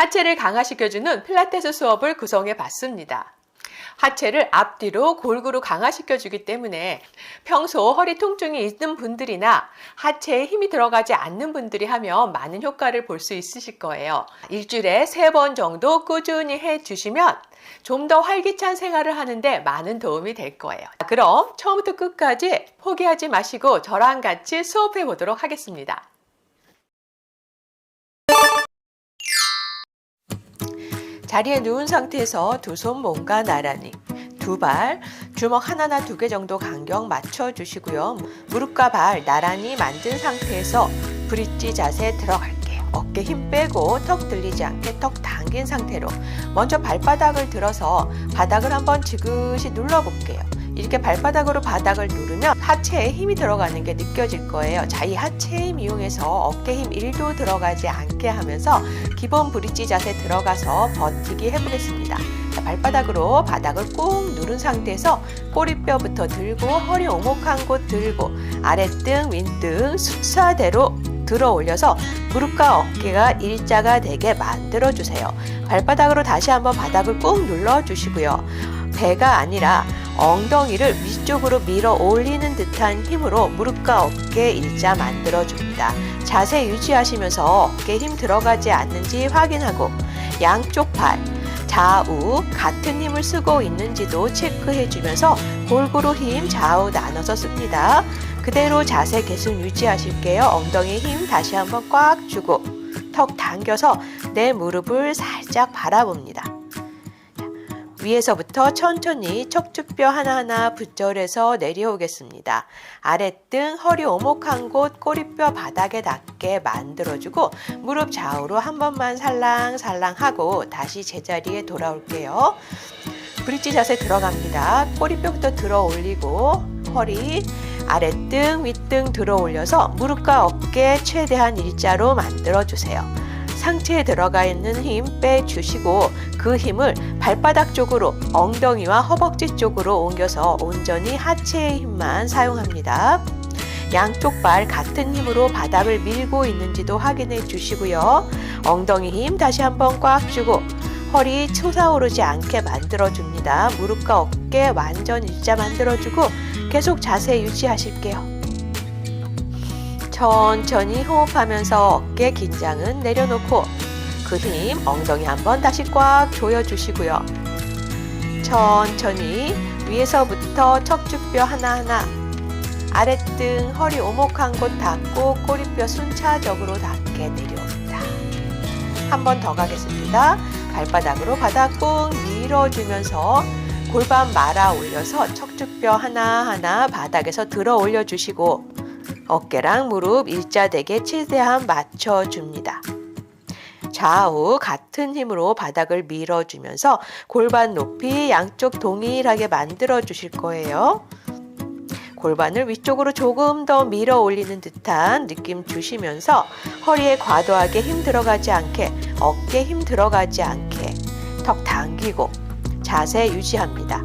하체를 강화시켜주는 필라테스 수업을 구성해 봤습니다. 하체를 앞뒤로 골고루 강화시켜주기 때문에 평소 허리 통증이 있는 분들이나 하체에 힘이 들어가지 않는 분들이 하면 많은 효과를 볼 수 있으실 거예요. 일주일에 3번 정도 꾸준히 해주시면 좀 더 활기찬 생활을 하는데 많은 도움이 될 거예요. 그럼 처음부터 끝까지 포기하지 마시고 저랑 같이 수업해 보도록 하겠습니다. 자리에 누운 상태에서 두 손 몸과 나란히, 두 발, 주먹 하나나 2개 정도 간격 맞춰주시고요. 무릎과 발 나란히 만든 상태에서 브릿지 자세 들어갈게요. 어깨 힘 빼고 턱 들리지 않게 턱 당긴 상태로 먼저 발바닥을 들어서 바닥을 한번 지그시 눌러볼게요. 이렇게 발바닥으로 바닥을 누르면 하체에 힘이 들어가는 게 느껴질 거예요. 자, 이 하체 힘 이용해서 어깨 힘 1도 들어가지 않게 하면서 기본 브릿지 자세 들어가서 버티기 해보겠습니다. 자, 발바닥으로 바닥을 꾹 누른 상태에서 꼬리뼈부터 들고 허리 오목한 곳 들고 아랫등, 윗등 순서대로 들어 올려서 무릎과 어깨가 일자가 되게 만들어 주세요. 발바닥으로 다시 한번 바닥을 꾹 눌러 주시고요. 배가 아니라 엉덩이를 위쪽으로 밀어 올리는 듯한 힘으로 무릎과 어깨 일자 만들어 줍니다. 자세 유지하시면서 어깨 힘 들어가지 않는지 확인하고 양쪽 팔 좌우 같은 힘을 쓰고 있는지도 체크해 주면서 골고루 힘 좌우 나눠서 씁니다. 그대로 자세 계속 유지하실게요. 엉덩이 힘 다시 한번 꽉 주고 턱 당겨서 내 무릎을 살짝 바라봅니다. 위에서부터 천천히 척추뼈 하나하나 붙절해서 내려오겠습니다. 아랫등 허리 오목한 곳 꼬리뼈 바닥에 닿게 만들어주고 무릎 좌우로 한 번만 살랑살랑 하고 다시 제자리에 돌아올게요. 브릿지 자세 들어갑니다. 꼬리뼈부터 들어 올리고 허리 아랫등 윗등 들어 올려서 무릎과 어깨 최대한 일자로 만들어주세요. 상체에 들어가 있는 힘 빼주시고 그 힘을 발바닥 쪽으로 엉덩이와 허벅지 쪽으로 옮겨서 온전히 하체의 힘만 사용합니다. 양쪽 발 같은 힘으로 바닥을 밀고 있는지도 확인해 주시고요. 엉덩이 힘 다시 한번 꽉 주고 허리 솟아오르지 않게 만들어줍니다. 무릎과 어깨 완전 일자 만들어주고 계속 자세 유지하실게요. 천천히 호흡하면서 어깨 긴장은 내려놓고 그 힘 엉덩이 한번 다시 꽉 조여주시고요. 천천히 위에서부터 척추뼈 하나하나 아랫등 허리 오목한 곳 닿고 꼬리뼈 순차적으로 닿게 내려옵니다. 한 번 더 가겠습니다. 발바닥으로 바닥 꾹 밀어주면서 골반 말아 올려서 척추뼈 하나하나 바닥에서 들어 올려주시고 어깨랑 무릎 일자되게 최대한 맞춰줍니다. 좌우 같은 힘으로 바닥을 밀어주면서 골반 높이 양쪽 동일하게 만들어 주실 거예요. 골반을 위쪽으로 조금 더 밀어 올리는 듯한 느낌 주시면서 허리에 과도하게 힘 들어가지 않게 어깨 힘 들어가지 않게 턱 당기고 자세 유지합니다.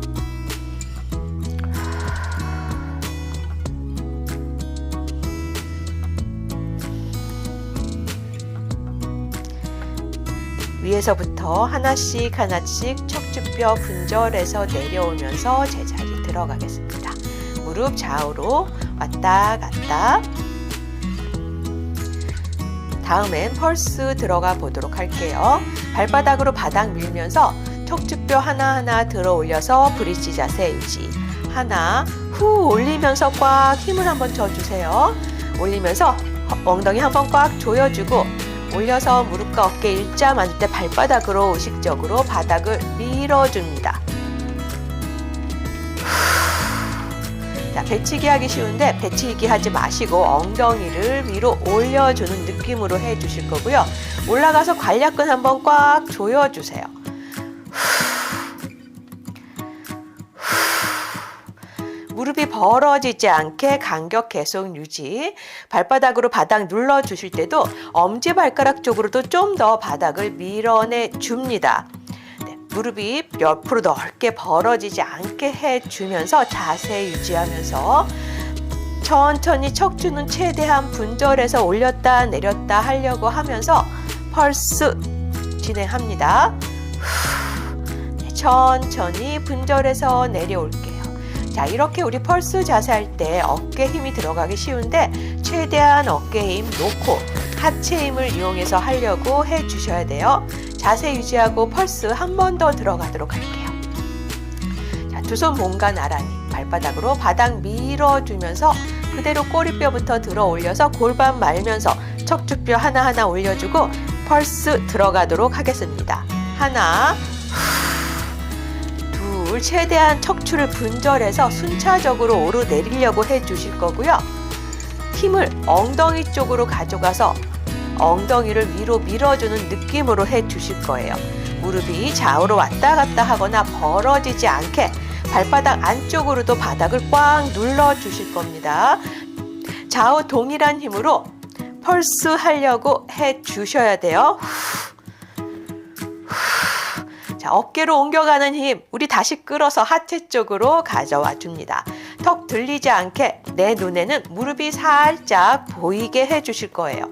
위에서부터 하나씩 척추뼈 분절해서 내려오면서 제자리 들어가겠습니다. 무릎 좌우로 왔다 갔다. 다음엔 펄스 들어가 보도록 할게요. 발바닥으로 바닥 밀면서 척추뼈 하나하나 들어 올려서 브릿지 자세 유지. 하나, 후 올리면서 꽉 힘을 한번 줘주세요. 올리면서 엉덩이 한번 꽉 조여주고 올려서 무릎과 어깨 일자 만들 때 발바닥으로 의식적으로 바닥을 밀어줍니다. 자, 배치기 하기 쉬운데 배치기 하지 마시고 엉덩이를 위로 올려주는 느낌으로 해주실 거고요. 올라가서 관략근 한번 꽉 조여주세요. 무릎이 벌어지지 않게 간격 계속 유지. 발바닥으로 바닥 눌러주실 때도 엄지발가락 쪽으로도 좀 더 바닥을 밀어내 줍니다. 네, 무릎이 옆으로 넓게 벌어지지 않게 해주면서 자세 유지하면서 천천히 척추는 최대한 분절해서 올렸다 내렸다 하려고 하면서 펄스 진행합니다. 천천히 분절해서 내려올게요. 자, 이렇게 우리 펄스 자세 할 때 어깨 힘이 들어가기 쉬운데 최대한 어깨 힘 놓고 하체 힘을 이용해서 하려고 해주셔야 돼요. 자세 유지하고 펄스 한 번 더 들어가도록 할게요. 자, 두 손 몸과 나란히 발바닥으로 바닥 밀어주면서 그대로 꼬리뼈부터 들어 올려서 골반 말면서 척추뼈 하나하나 올려주고 펄스 들어가도록 하겠습니다. 하나, 둘, 최대한 척추를 분절해서 순차적으로 오르내리려고 해주실 거고요. 힘을 엉덩이 쪽으로 가져가서 엉덩이를 위로 밀어주는 느낌으로 해주실 거예요. 무릎이 좌우로 왔다 갔다 하거나 벌어지지 않게 발바닥 안쪽으로도 바닥을 꽉 눌러주실 겁니다. 좌우 동일한 힘으로 펄스 하려고 해주셔야 돼요. 자, 어깨로 옮겨가는 힘, 우리 다시 끌어서 하체 쪽으로 가져와 줍니다. 턱 들리지 않게 내 눈에는 무릎이 살짝 보이게 해주실 거예요.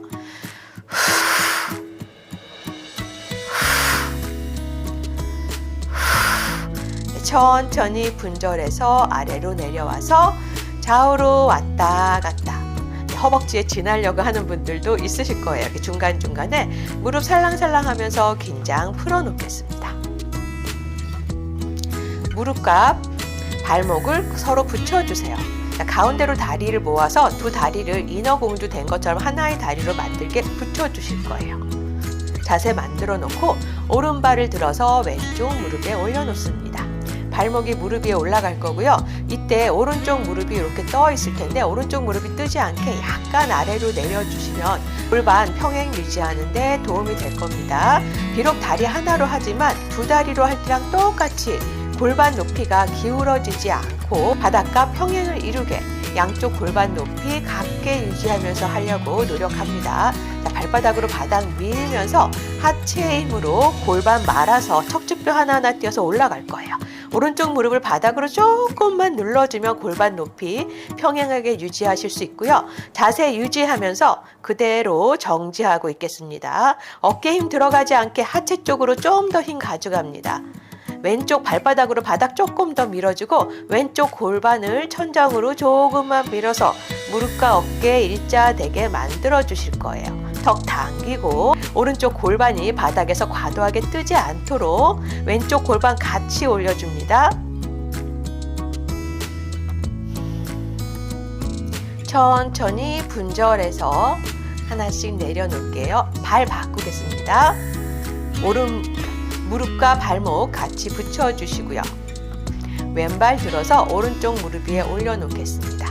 천천히 분절해서 아래로 내려와서 좌우로 왔다 갔다. 허벅지에 지나려고 하는 분들도 있으실 거예요. 이렇게 중간중간에 무릎 살랑살랑 하면서 긴장 풀어놓겠습니다. 무릎과 발목을 서로 붙여주세요. 자, 가운데로 다리를 모아서 두 다리를 인어공주 된 것처럼 하나의 다리로 만들게 붙여주실 거예요. 자세 만들어 놓고 오른발을 들어서 왼쪽 무릎에 올려놓습니다. 발목이 무릎 위에 올라갈 거고요. 이때 오른쪽 무릎이 이렇게 떠 있을 텐데 오른쪽 무릎이 뜨지 않게 약간 아래로 내려주시면 골반 평행 유지하는 데 도움이 될 겁니다. 비록 다리 하나로 하지만 두 다리로 할 때랑 똑같이 골반 높이가 기울어지지 않고 바닥과 평행을 이루게 양쪽 골반 높이 같게 유지하면서 하려고 노력합니다. 자, 발바닥으로 바닥 밀면서 하체의 힘으로 골반 말아서 척추뼈 하나하나 띄어서 올라갈 거예요. 오른쪽 무릎을 바닥으로 조금만 눌러주면 골반 높이 평행하게 유지하실 수 있고요. 자세 유지하면서 그대로 정지하고 있겠습니다. 어깨 힘 들어가지 않게 하체 쪽으로 좀 더 힘 가져갑니다. 왼쪽 발바닥으로 바닥 조금 더 밀어주고 왼쪽 골반을 천장으로 조금만 밀어서 무릎과 어깨 일자되게 만들어 주실 거예요. 턱 당기고 오른쪽 골반이 바닥에서 과도하게 뜨지 않도록 왼쪽 골반 같이 올려줍니다. 천천히 분절해서 하나씩 내려놓을게요. 발 바꾸겠습니다. 무릎과 발목 같이 붙여주시고요. 왼발 들어서 오른쪽 무릎 위에 올려놓겠습니다.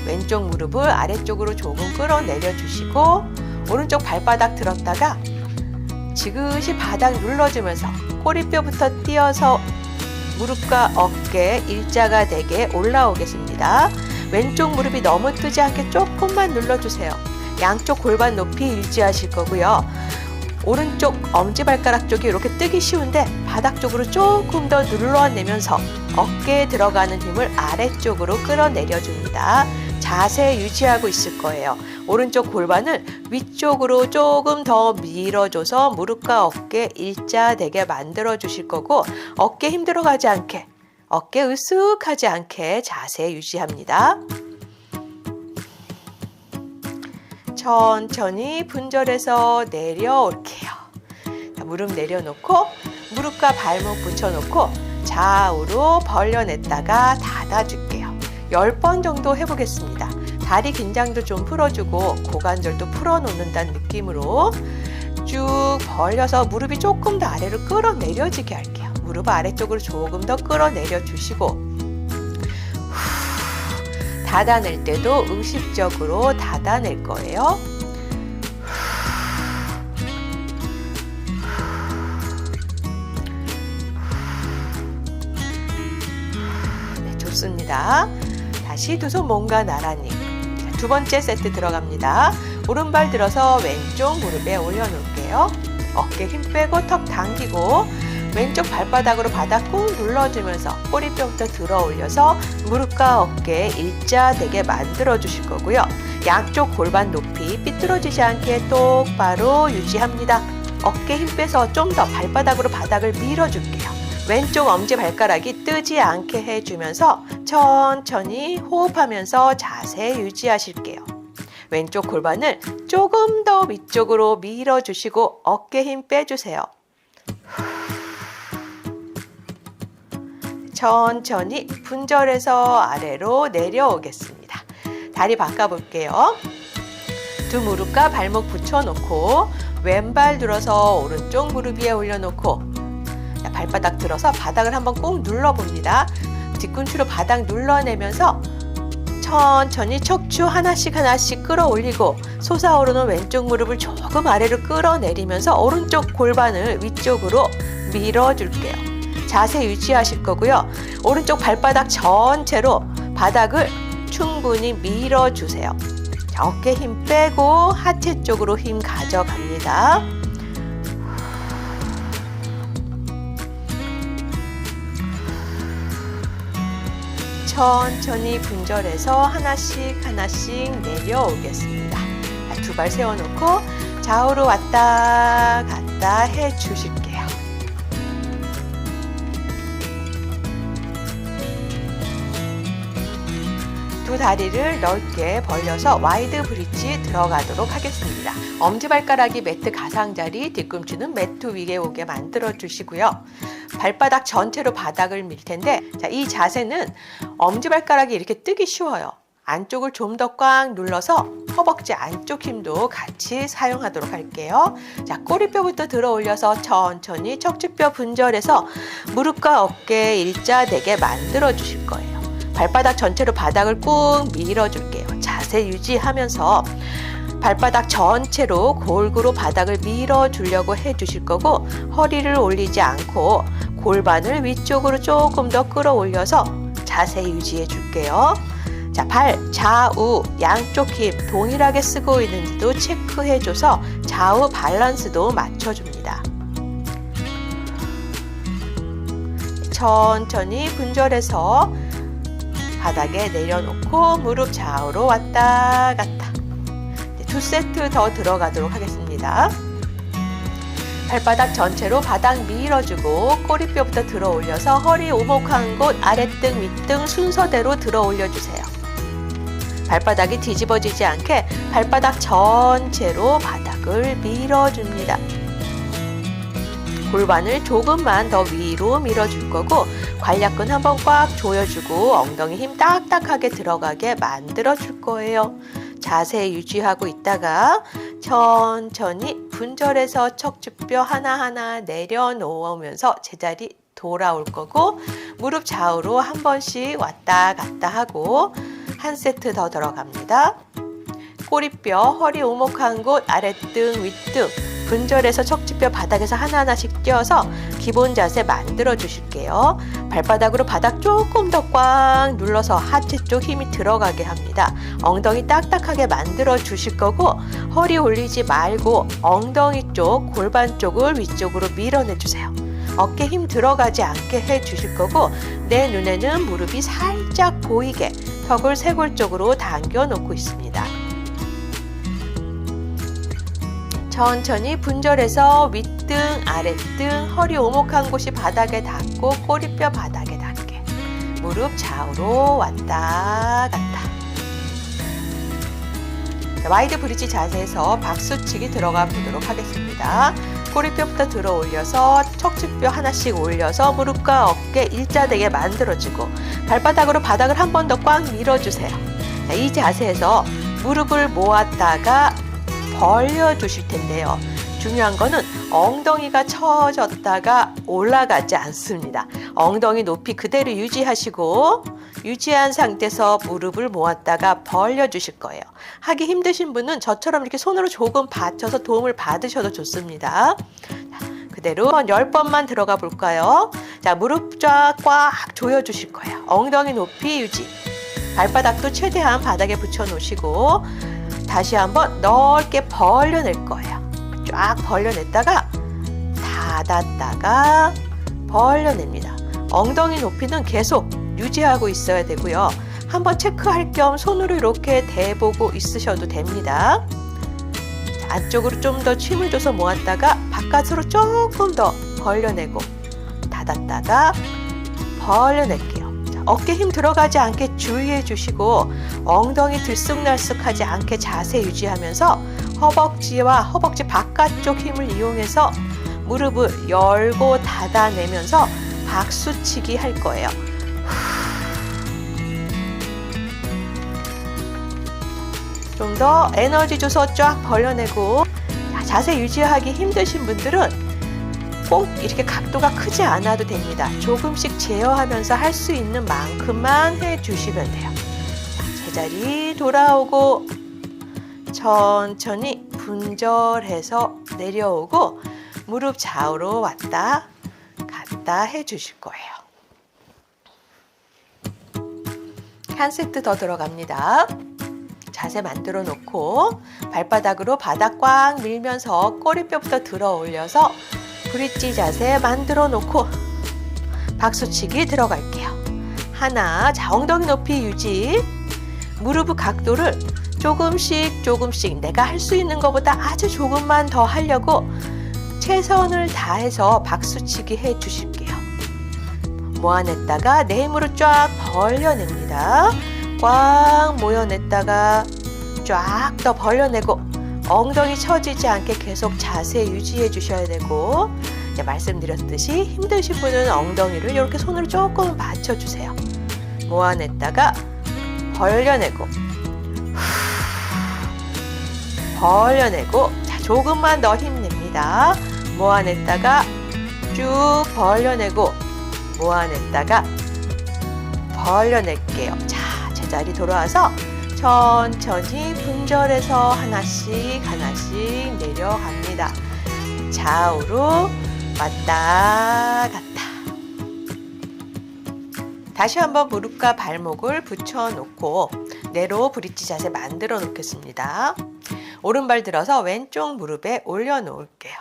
왼쪽 무릎을 아래쪽으로 조금 끌어내려 주시고 오른쪽 발바닥 들었다가 지그시 바닥 눌러주면서 꼬리뼈부터 띄어서 무릎과 어깨 일자가 되게 올라오겠습니다. 왼쪽 무릎이 너무 뜨지 않게 조금만 눌러주세요. 양쪽 골반 높이 유지하실 거고요. 오른쪽 엄지발가락 쪽이 이렇게 뜨기 쉬운데 바닥 쪽으로 조금 더 눌러내면서 어깨에 들어가는 힘을 아래쪽으로 끌어내려줍니다. 자세 유지하고 있을 거예요. 오른쪽 골반을 위쪽으로 조금 더 밀어줘서 무릎과 어깨 일자되게 만들어 주실 거고 어깨 힘 들어가지 않게 어깨 으쓱하지 않게 자세 유지합니다. 천천히 분절해서 내려올게요. 자, 무릎 내려놓고 무릎과 발목 붙여놓고 좌우로 벌려냈다가 닫아줄게요. 10번 정도 해보겠습니다. 다리 긴장도 좀 풀어주고 고관절도 풀어놓는다는 느낌으로 쭉 벌려서 무릎이 조금 더 아래로 끌어내려지게 할게요. 무릎 아래쪽으로 조금 더 끌어내려 주시고 닫아낼 때도 의식적으로 닫아낼 거예요. 네, 좋습니다. 다시 두 손 몸과 나란히. 두 번째 세트 들어갑니다. 오른발 들어서 왼쪽 무릎에 올려놓을게요. 어깨 힘 빼고 턱 당기고 왼쪽 발바닥으로 바닥 꾹 눌러주면서 꼬리뼈부터 들어 올려서 무릎과 어깨 일자되게 만들어 주실 거고요. 양쪽 골반 높이 삐뚤어지지 않게 똑바로 유지합니다. 어깨 힘 빼서 좀 더 발바닥으로 바닥을 밀어줄게요. 왼쪽 엄지발가락이 뜨지 않게 해주면서 천천히 호흡하면서 자세 유지하실게요. 왼쪽 골반을 조금 더 위쪽으로 밀어주시고 어깨 힘 빼주세요. 천천히 분절해서 아래로 내려오겠습니다. 다리 바꿔볼게요. 두 무릎과 발목 붙여놓고 왼발 들어서 오른쪽 무릎 위에 올려놓고 발바닥 들어서 바닥을 한번 꾹 눌러봅니다. 뒤꿈치로 바닥 눌러내면서 천천히 척추 하나씩 끌어올리고 솟아오르는 왼쪽 무릎을 조금 아래로 끌어내리면서 오른쪽 골반을 위쪽으로 밀어줄게요. 자세 유지하실 거고요. 오른쪽 발바닥 전체로 바닥을 충분히 밀어주세요. 자, 어깨 힘 빼고 하체 쪽으로 힘 가져갑니다. 천천히 분절해서 하나씩 내려오겠습니다. 두 발 세워놓고 좌우로 왔다 갔다 해주실게요. 두 다리를 넓게 벌려서 와이드 브릿지 들어가도록 하겠습니다. 엄지발가락이 매트 가상자리, 뒤꿈치는 매트 위에 오게 만들어 주시고요. 발바닥 전체로 바닥을 밀 텐데, 자, 이 자세는 엄지발가락이 이렇게 뜨기 쉬워요. 안쪽을 좀 더 꽉 눌러서 허벅지 안쪽 힘도 같이 사용하도록 할게요. 자, 꼬리뼈부터 들어 올려서 천천히 척추뼈 분절해서 무릎과 어깨 일자되게 만들어 주실 거예요. 발바닥 전체로 바닥을 꾹 밀어줄게요. 자세 유지하면서 발바닥 전체로 골고루 바닥을 밀어주려고 해주실 거고, 허리를 올리지 않고 골반을 위쪽으로 조금 더 끌어올려서 자세 유지해 줄게요. 자, 발 좌우 양쪽 힙 동일하게 쓰고 있는지도 체크해줘서 좌우 밸런스도 맞춰줍니다. 천천히 분절해서 바닥에 내려놓고 무릎 좌우로 왔다 갔다. 두 세트 더 들어가도록 하겠습니다. 발바닥 전체로 바닥 밀어주고 꼬리뼈부터 들어 올려서 허리 오목한 곳 아랫등 윗등 순서대로 들어 올려주세요. 발바닥이 뒤집어지지 않게 발바닥 전체로 바닥을 밀어줍니다. 골반을 조금만 더 위로 밀어줄 거고, 관략근 한번 꽉 조여주고 엉덩이 힘 딱딱하게 들어가게 만들어줄 거예요. 자세 유지하고 있다가 천천히 분절해서 척추뼈 하나하나 내려놓으면서 제자리 돌아올 거고, 무릎 좌우로 한 번씩 왔다 갔다 하고 한 세트 더 들어갑니다. 꼬리뼈, 허리 오목한 곳, 아랫등, 윗등 분절해서 척추뼈 바닥에서 하나하나씩 띄어서 기본 자세 만들어 주실게요. 발바닥으로 바닥 조금 더 꽉 눌러서 하체 쪽 힘이 들어가게 합니다. 엉덩이 딱딱하게 만들어 주실 거고, 허리 올리지 말고 엉덩이 쪽, 골반 쪽을 위쪽으로 밀어내 주세요. 어깨 힘 들어가지 않게 해 주실 거고, 내 눈에는 무릎이 살짝 보이게 턱을 쇄골 쪽으로 당겨 놓고 있습니다. 천천히 분절해서 윗등, 아랫등, 허리 오목한 곳이 바닥에 닿고 꼬리뼈 바닥에 닿게 무릎 좌우로 왔다 갔다. 와이드 브릿지 자세에서 박수치기 들어가 보도록 하겠습니다. 꼬리뼈부터 들어 올려서 척추뼈 하나씩 올려서 무릎과 어깨 일자되게 만들어주고 발바닥으로 바닥을 한 번 더 꽉 밀어주세요. 자, 이 자세에서 무릎을 모았다가 벌려주실 텐데요. 중요한 거는 엉덩이가 처졌다가 올라가지 않습니다. 엉덩이 높이 그대로 유지하시고 유지한 상태에서 무릎을 모았다가 벌려주실 거예요. 하기 힘드신 분은 저처럼 이렇게 손으로 조금 받쳐서 도움을 받으셔도 좋습니다. 그대로 10번만 들어가 볼까요? 자, 무릎 쫙 꽉 조여주실 거예요. 엉덩이 높이 유지. 발바닥도 최대한 바닥에 붙여 놓으시고 다시 한번 넓게 벌려낼 거예요. 쫙 벌려냈다가 닫았다가 벌려냅니다. 엉덩이 높이는 계속 유지하고 있어야 되고요. 한번 체크할 겸 손으로 이렇게 대보고 있으셔도 됩니다. 안쪽으로 좀 더 힘을 줘서 모았다가 바깥으로 조금 더 벌려내고 닫았다가 벌려낼게요. 자, 어깨 힘 들어가지 않게 주의해 주시고 엉덩이 들쑥날쑥하지 않게 자세 유지하면서 허벅지와 허벅지 바깥쪽 힘을 이용해서 무릎을 열고 닫아내면서 박수치기 할 거예요. 좀 더 에너지 줘서 쫙 벌려내고, 자세 유지하기 힘드신 분들은 꼭 이렇게 각도가 크지 않아도 됩니다. 조금씩 제어하면서 할 수 있는 만큼만 해주시면 돼요. 제자리 돌아오고 천천히 분절해서 내려오고 무릎 좌우로 왔다 갔다 해주실 거예요. 한 세트 더 들어갑니다. 자세 만들어 놓고 발바닥으로 바닥 꽉 밀면서 꼬리뼈부터 들어 올려서 브릿지 자세 만들어 놓고 박수치기 들어갈게요. 하나, 자, 엉덩이 높이 유지. 무릎 각도를 조금씩 내가 할 수 있는 것보다 아주 조금만 더 하려고 최선을 다해서 박수치기 해 주실게요. 모아냈다가 내 힘으로 쫙 벌려냅니다. 꽉 모여냈다가 쫙 더 벌려내고 엉덩이 처지지 않게 계속 자세 유지해 주셔야 되고, 말씀드렸듯이 힘드신 분은 엉덩이를 이렇게 손으로 조금 받쳐주세요. 모아냈다가 벌려내고 벌려내고, 자, 조금만 더 힘냅니다. 모아냈다가 쭉 벌려내고 모아냈다가 벌려낼게요. 자, 제자리 돌아와서 천천히 분절해서 하나씩 내려갑니다. 좌우로 왔다 갔다. 다시 한번 무릎과 발목을 붙여놓고 내로 브릿지 자세 만들어 놓겠습니다. 오른발 들어서 왼쪽 무릎에 올려놓을게요.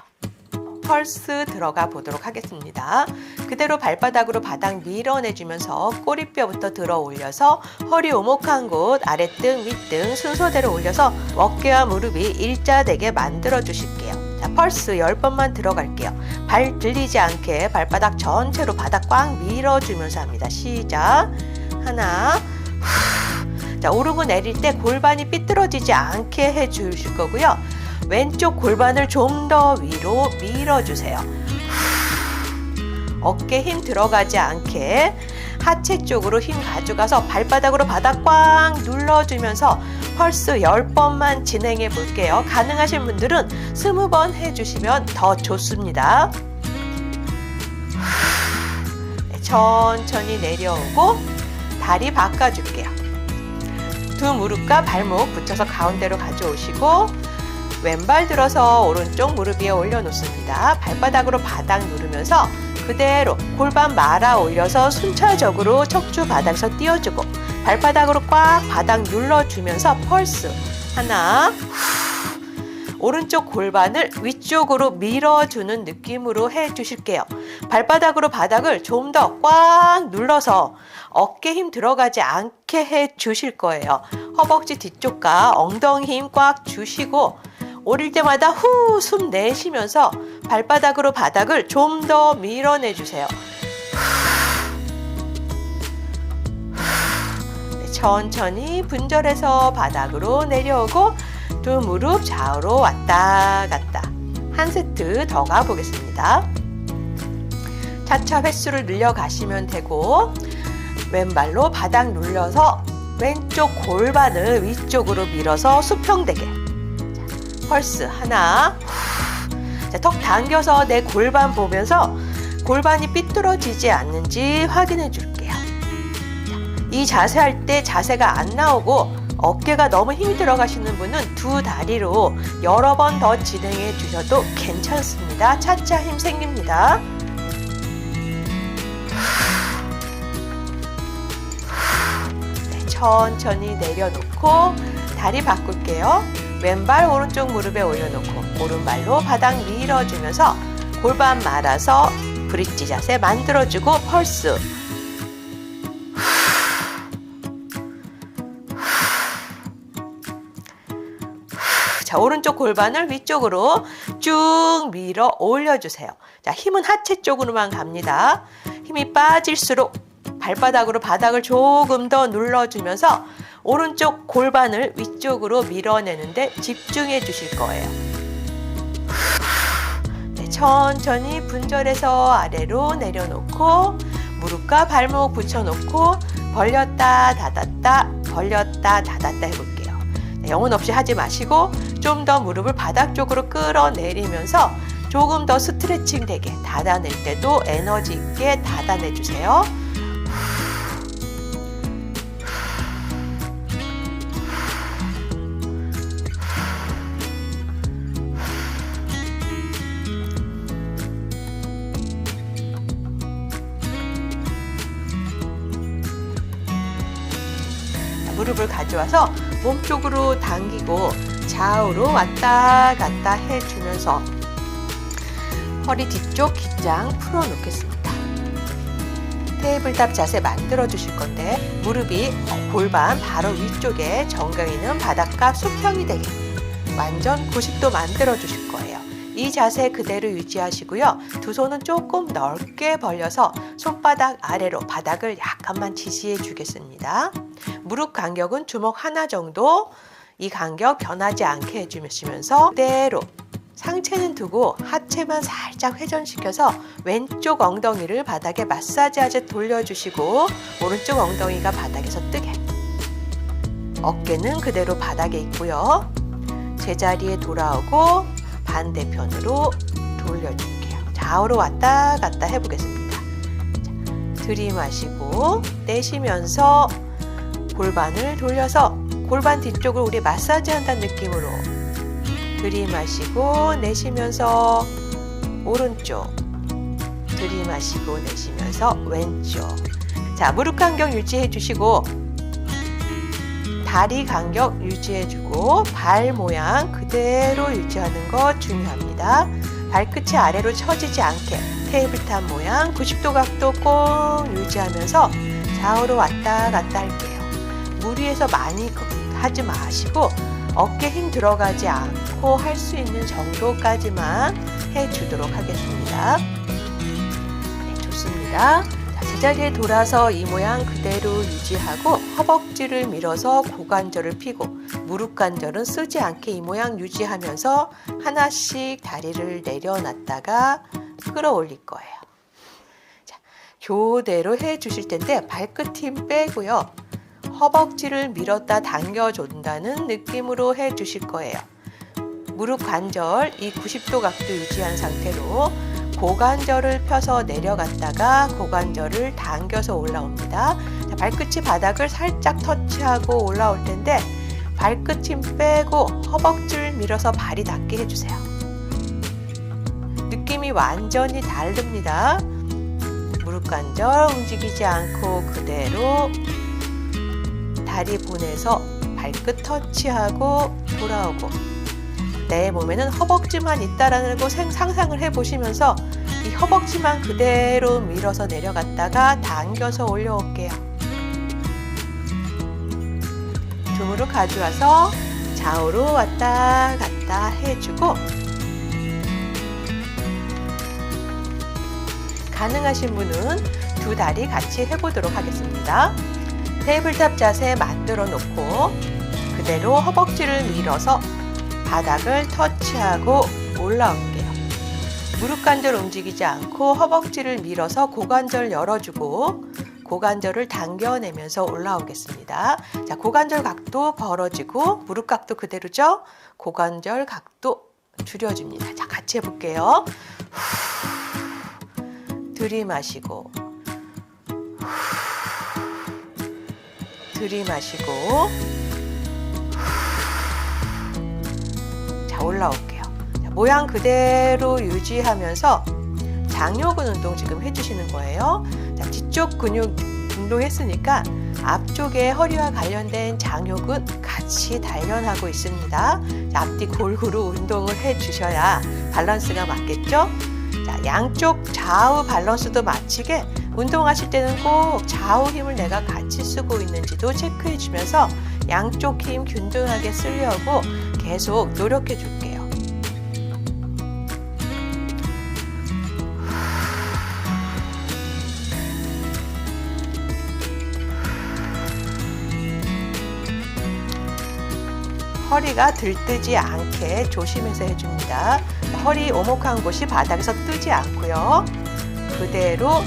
펄스 들어가 보도록 하겠습니다. 그대로 발바닥으로 바닥 밀어내주면서 꼬리뼈부터 들어 올려서 허리 오목한 곳 아랫등 윗등 순서대로 올려서 어깨와 무릎이 일자되게 만들어 주실게요. 자, 펄스 10번만 들어갈게요. 발 들리지 않게 발바닥 전체로 바닥 꽉 밀어주면서 합니다. 시작. 하나, 자, 오르고 내릴 때 골반이 삐뚤어지지 않게 해주실 거고요. 왼쪽 골반을 좀 더 위로 밀어주세요. 어깨 힘 들어가지 않게 하체 쪽으로 힘 가져가서 발바닥으로 바닥 꽉 눌러주면서 펄스 10번만 진행해 볼게요. 가능하신 분들은 20번 해주시면 더 좋습니다. 천천히 내려오고 다리 바꿔줄게요. 두 무릎과 발목 붙여서 가운데로 가져오시고 왼발 들어서 오른쪽 무릎 위에 올려놓습니다. 발바닥으로 바닥 누르면서 그대로 골반 말아 올려서 순차적으로 척추 바닥에서 띄워주고 발바닥으로 꽉 바닥 눌러주면서 펄스 하나, 오른쪽 골반을 위쪽으로 밀어주는 느낌으로 해주실게요. 발바닥으로 바닥을 좀 더 꽉 눌러서 어깨 힘 들어가지 않게 해주실 거예요. 허벅지 뒤쪽과 엉덩이 힘 꽉 주시고 오릴 때마다 후 숨 내쉬면서 발바닥으로 바닥을 좀 더 밀어내주세요. 네, 천천히 분절해서 바닥으로 내려오고 두 무릎 좌우로 왔다 갔다. 한 세트 더 가보겠습니다. 차차 횟수를 늘려가시면 되고 왼발로 바닥 눌려서 왼쪽 골반을 위쪽으로 밀어서 수평되게. 펄스 하나, 자, 턱 당겨서 내 골반 보면서 골반이 삐뚤어지지 않는지 확인해 줄게요. 자, 이 자세 할 때 자세가 안 나오고 어깨가 너무 힘이 들어가시는 분은 두 다리로 여러 번 더 진행해 주셔도 괜찮습니다. 차차 힘 생깁니다. 네, 천천히 내려놓고 다리 바꿀게요. 왼발 오른쪽 무릎에 올려놓고 오른발로 바닥 밀어주면서 골반 말아서 브릿지 자세 만들어주고 펄스. 자, 오른쪽 골반을 위쪽으로 쭉 밀어 올려주세요. 자, 힘은 하체 쪽으로만 갑니다. 힘이 빠질수록 발바닥으로 바닥을 조금 더 눌러주면서 오른쪽 골반을 위쪽으로 밀어내는데 집중해 주실 거예요. 네, 천천히 분절해서 아래로 내려놓고 무릎과 발목 붙여놓고 벌렸다 닫았다 벌렸다 닫았다 해볼게요. 네, 영혼 없이 하지 마시고 좀 더 무릎을 바닥 쪽으로 끌어내리면서 조금 더 스트레칭 되게 닫아낼 때도 에너지 있게 닫아내 주세요. 무릎을 가져와서 몸쪽으로 당기고 좌우로 왔다 갔다 해주면서 허리 뒤쪽 긴장 풀어놓겠습니다. 테이블탑 자세 만들어 주실 건데 무릎이 골반 바로 위쪽에 정강이는 바닥과 수평이 되게 완전 90도 만들어 주실 거예요. 이 자세 그대로 유지하시고요. 두 손은 조금 넓게 벌려서 손바닥 아래로 바닥을 약간만 지지해 주겠습니다. 무릎 간격은 주먹 하나 정도, 이 간격 변하지 않게 해주시면서 그대로 상체는 두고 하체만 살짝 회전시켜서 왼쪽 엉덩이를 바닥에 마사지하듯 돌려주시고 오른쪽 엉덩이가 바닥에서 뜨게, 어깨는 그대로 바닥에 있고요. 제자리에 돌아오고 반대편으로 돌려줄게요. 좌우로 왔다 갔다 해보겠습니다. 자, 들이마시고 내쉬면서 골반을 돌려서 골반 뒤쪽을 우리 마사지 한다는 느낌으로 들이마시고 내쉬면서 오른쪽, 들이마시고 내쉬면서 왼쪽. 자, 무릎 간격 유지해 주시고 다리 간격 유지해주고 발 모양 그대로 유지하는 거 중요합니다. 발끝이 아래로 처지지 않게 테이블탑 모양 90도 각도 꼭 유지하면서 좌우로 왔다 갔다 할게요. 무리해서 많이 하지 마시고 어깨 힘 들어가지 않고 할 수 있는 정도까지만 해주도록 하겠습니다. 네, 좋습니다. 제자리에 돌아서 이 모양 그대로 유지하고 허벅지를 밀어서 고관절을 펴고 무릎 관절은 쓰지 않게 이 모양 유지하면서 하나씩 다리를 내려놨다가 끌어올릴 거예요. 자, 교대로 해주실 텐데 발끝 힘 빼고요. 허벅지를 밀었다 당겨준다는 느낌으로 해주실 거예요. 무릎 관절 이 90도 각도 유지한 상태로 고관절을 펴서 내려갔다가 고관절을 당겨서 올라옵니다. 자, 발끝이 바닥을 살짝 터치하고 올라올 텐데 발끝 힘 빼고 허벅지를 밀어서 발이 닿게 해주세요. 느낌이 완전히 다릅니다. 무릎 관절 움직이지 않고 그대로 다리 보내서 발끝 터치하고 돌아오고 내 몸에는 허벅지만 있다라는 거 상상을 해보시면서 이 허벅지만 그대로 밀어서 내려갔다가 당겨서 올려올게요. 두 무릎 가져와서 좌우로 왔다 갔다 해주고 가능하신 분은 두 다리 같이 해보도록 하겠습니다. 테이블탑 자세 만들어 놓고 그대로 허벅지를 밀어서 바닥을 터치하고 올라올게요. 무릎 관절 움직이지 않고 허벅지를 밀어서 고관절 열어주고 고관절을 당겨내면서 올라오겠습니다. 자, 고관절 각도 벌어지고 무릎 각도 그대로죠? 고관절 각도 줄여줍니다. 자, 같이 해볼게요. 들이마시고 들이마시고 올라올게요. 자, 모양 그대로 유지하면서 장요근 운동 지금 해주시는 거예요. 자, 뒤쪽 근육 운동했으니까 앞쪽에 허리와 관련된 장요근 같이 단련하고 있습니다. 자, 앞뒤 골고루 운동을 해주셔야 밸런스가 맞겠죠? 자, 양쪽 좌우 밸런스도 맞추게 운동하실 때는 꼭 좌우 힘을 내가 같이 쓰고 있는지도 체크해 주면서 양쪽 힘 균등하게 쓰려고 계속 노력해 줄게요. 허리가 들뜨지 않게 조심해서 해줍니다. 허리 오목한 곳이 바닥에서 뜨지 않고요. 그대로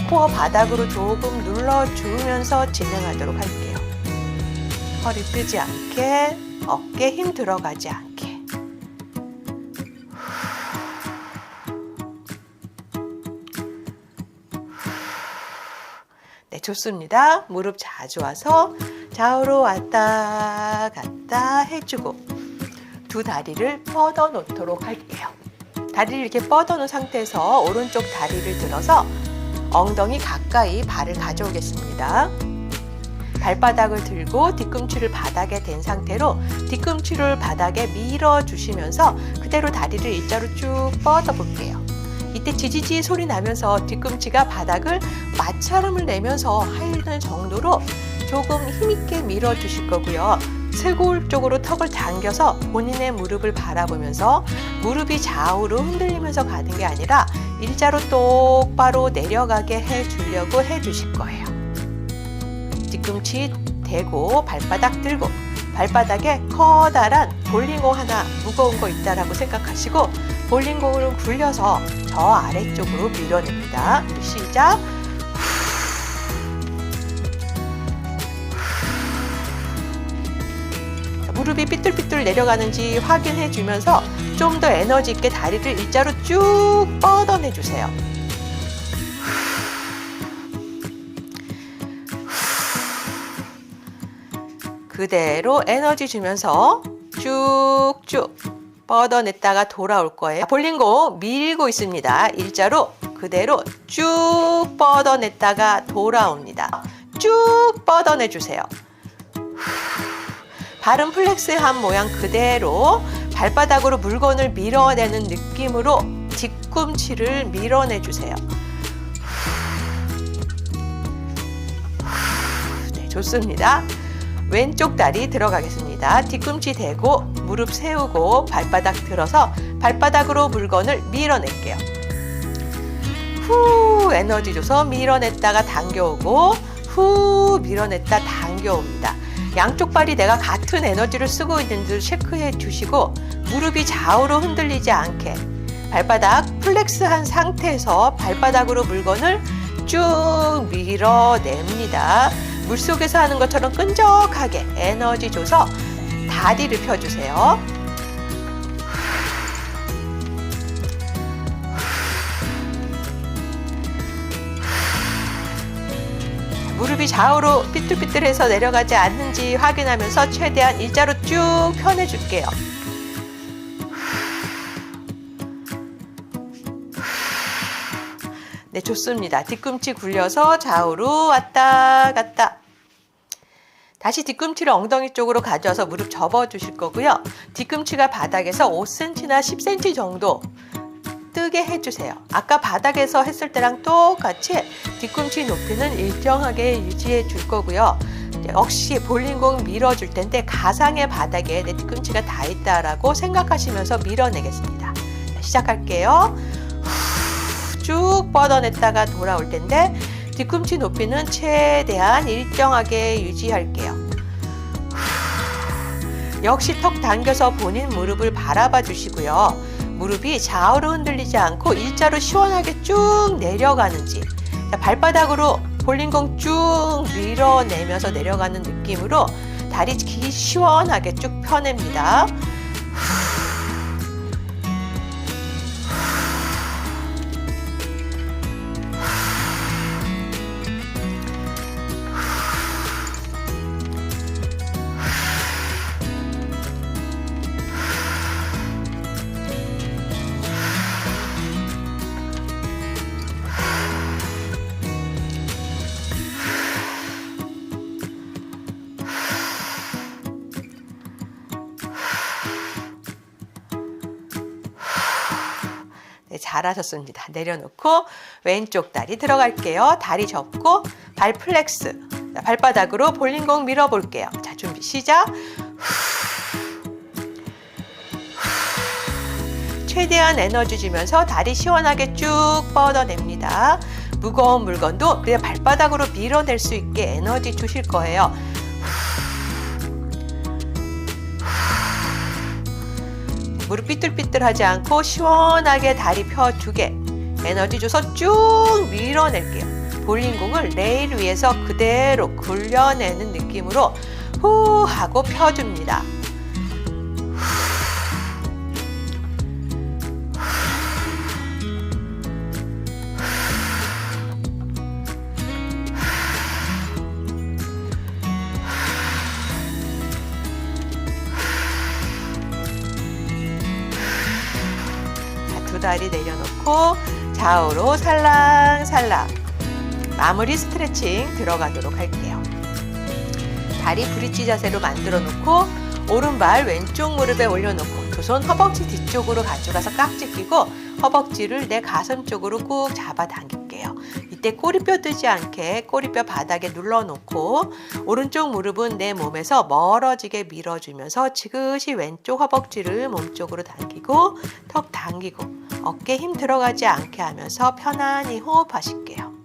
코어 바닥으로 조금 눌러주면서 진행하도록 할게요. 허리 뜨지 않게, 어깨 힘 들어가지 않게. 네, 좋습니다. 무릎 자주 와서 좌우로 왔다 갔다 해주고 두 다리를 뻗어 놓도록 할게요. 다리를 이렇게 뻗어 놓은 상태에서 오른쪽 다리를 들어서 엉덩이 가까이 발을 가져오겠습니다. 발바닥을 들고 뒤꿈치를 바닥에 댄 상태로 뒤꿈치를 바닥에 밀어 주시면서 그대로 다리를 일자로 쭉 뻗어 볼게요. 이때 지지지 소리 나면서 뒤꿈치가 바닥을 마찰음을 내면서 하이는 정도로 조금 힘있게 밀어 주실 거고요. 쇄골 쪽으로 턱을 당겨서 본인의 무릎을 바라보면서 무릎이 좌우로 흔들리면서 가는 게 아니라 일자로 똑바로 내려가게 해주려고 해주실 거예요. 뒤꿈치 대고 발바닥 들고 발바닥에 커다란 볼링공 하나 무거운 거 있다라고 생각하시고 볼링공을 굴려서 저 아래쪽으로 밀어냅니다. 시작! 무릎이 삐뚤삐뚤 내려가는지 확인해 주면서 좀 더 에너지 있게 다리를 일자로 쭉 뻗어내 주세요. 그대로 에너지 주면서 쭉쭉 뻗어냈다가 돌아올 거예요. 볼링공 밀고 있습니다. 일자로 그대로 쭉 뻗어냈다가 돌아옵니다. 쭉 뻗어내 주세요. 발은 플렉스한 모양 그대로 발바닥으로 물건을 밀어내는 느낌으로 뒤꿈치를 밀어내 주세요. 네, 좋습니다. 왼쪽 다리 들어가겠습니다. 뒤꿈치 대고 무릎 세우고 발바닥 들어서 발바닥으로 물건을 밀어낼게요. 후 에너지 줘서 밀어냈다가 당겨오고 후 밀어냈다 당겨옵니다. 양쪽 발이 내가 같은 에너지를 쓰고 있는지 체크해 주시고 무릎이 좌우로 흔들리지 않게 발바닥 플렉스한 상태에서 발바닥으로 물건을 쭉 밀어냅니다. 물속에서 하는 것처럼 끈적하게 에너지 줘서 다리를 펴주세요. 무릎이 좌우로 삐뚤삐뚤해서 내려가지 않는지 확인하면서 최대한 일자로 쭉 펴내줄게요. 네, 좋습니다. 뒤꿈치 굴려서 좌우로 왔다 갔다. 다시 뒤꿈치를 엉덩이 쪽으로 가져와서 무릎 접어주실 거고요. 뒤꿈치가 바닥에서 5cm나 10cm 정도 뜨게 해주세요. 아까 바닥에서 했을 때랑 똑같이 뒤꿈치 높이는 일정하게 유지해 줄 거고요. 역시 볼링공 밀어줄 텐데 가상의 바닥에 내 뒤꿈치가 닿았다라고 생각하시면서 밀어내겠습니다. 자, 시작할게요. 쭉 뻗어냈다가 돌아올 텐데 뒤꿈치 높이는 최대한 일정하게 유지할게요. 역시 턱 당겨서 본인 무릎을 바라봐 주시고요. 무릎이 좌우로 흔들리지 않고 일자로 시원하게 쭉 내려가는지 발바닥으로 볼링공 쭉 밀어내면서 내려가는 느낌으로 다리 시원하게 쭉 펴냅니다. 네, 잘하셨습니다. 내려놓고 왼쪽 다리 들어갈게요. 다리 접고 발 플렉스. 자, 발바닥으로 볼링공 밀어볼게요. 자, 준비 시작. 최대한 에너지 주면서 다리 시원하게 쭉 뻗어냅니다. 무거운 물건도 그냥 발바닥으로 밀어낼 수 있게 에너지 주실 거예요. 무릎 삐뚤삐뚤하지 않고 시원하게 다리 펴주게 에너지 줘서 쭉 밀어낼게요. 볼링공을 레일 위에서 그대로 굴려내는 느낌으로 후 하고 펴줍니다. 두 다리 내려놓고 좌우로 살랑살랑 마무리 스트레칭 들어가도록 할게요. 다리 브릿지 자세로 만들어 놓고 오른발 왼쪽 무릎에 올려놓고 두 손 허벅지 뒤쪽으로 가져가서 깍지 끼고 허벅지를 내 가슴 쪽으로 꾹 잡아당길게요. 이때 꼬리뼈 뜨지 않게 꼬리뼈 바닥에 눌러놓고 오른쪽 무릎은 내 몸에서 멀어지게 밀어주면서 지그시 왼쪽 허벅지를 몸쪽으로 당기고 턱 당기고 어깨 힘 들어가지 않게 하면서 편안히 호흡하실게요.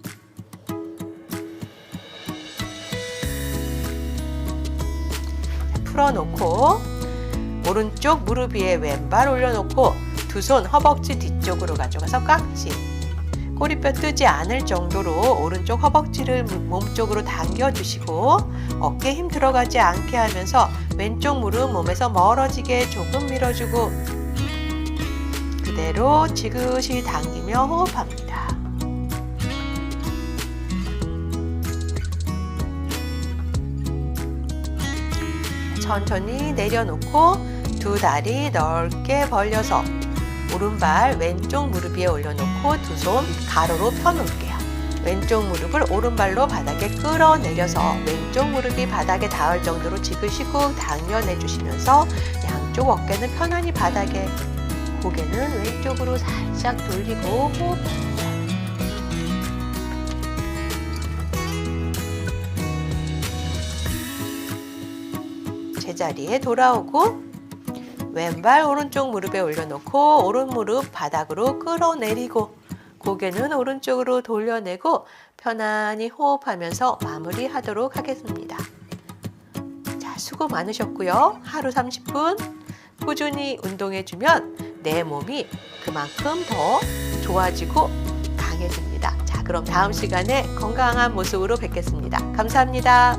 풀어놓고 오른쪽 무릎 위에 왼발 올려놓고 두 손 허벅지 뒤쪽으로 가져가서 깍지 꼬리뼈 뜨지 않을 정도로 오른쪽 허벅지를 몸쪽으로 당겨주시고 어깨 힘 들어가지 않게 하면서 왼쪽 무릎 몸에서 멀어지게 조금 밀어주고 그대로 지그시 당기며 호흡합니다. 천천히 내려놓고 두 다리 넓게 벌려서 오른발 왼쪽 무릎 위에 올려놓고 두 손 가로로 펴놓을게요. 왼쪽 무릎을 오른발로 바닥에 끌어내려서 왼쪽 무릎이 바닥에 닿을 정도로 지그시 꾹 당겨내주시면서 양쪽 어깨는 편안히 바닥에 고개는 왼쪽으로 살짝 돌리고 호흡합니다. 제자리에 돌아오고 왼발 오른쪽 무릎에 올려놓고 오른 무릎 바닥으로 끌어내리고 고개는 오른쪽으로 돌려내고 편안히 호흡하면서 마무리하도록 하겠습니다. 자, 수고 많으셨고요. 하루 30분 꾸준히 운동해주면 내 몸이 그만큼 더 좋아지고 강해집니다. 자, 그럼 다음 시간에 건강한 모습으로 뵙겠습니다. 감사합니다.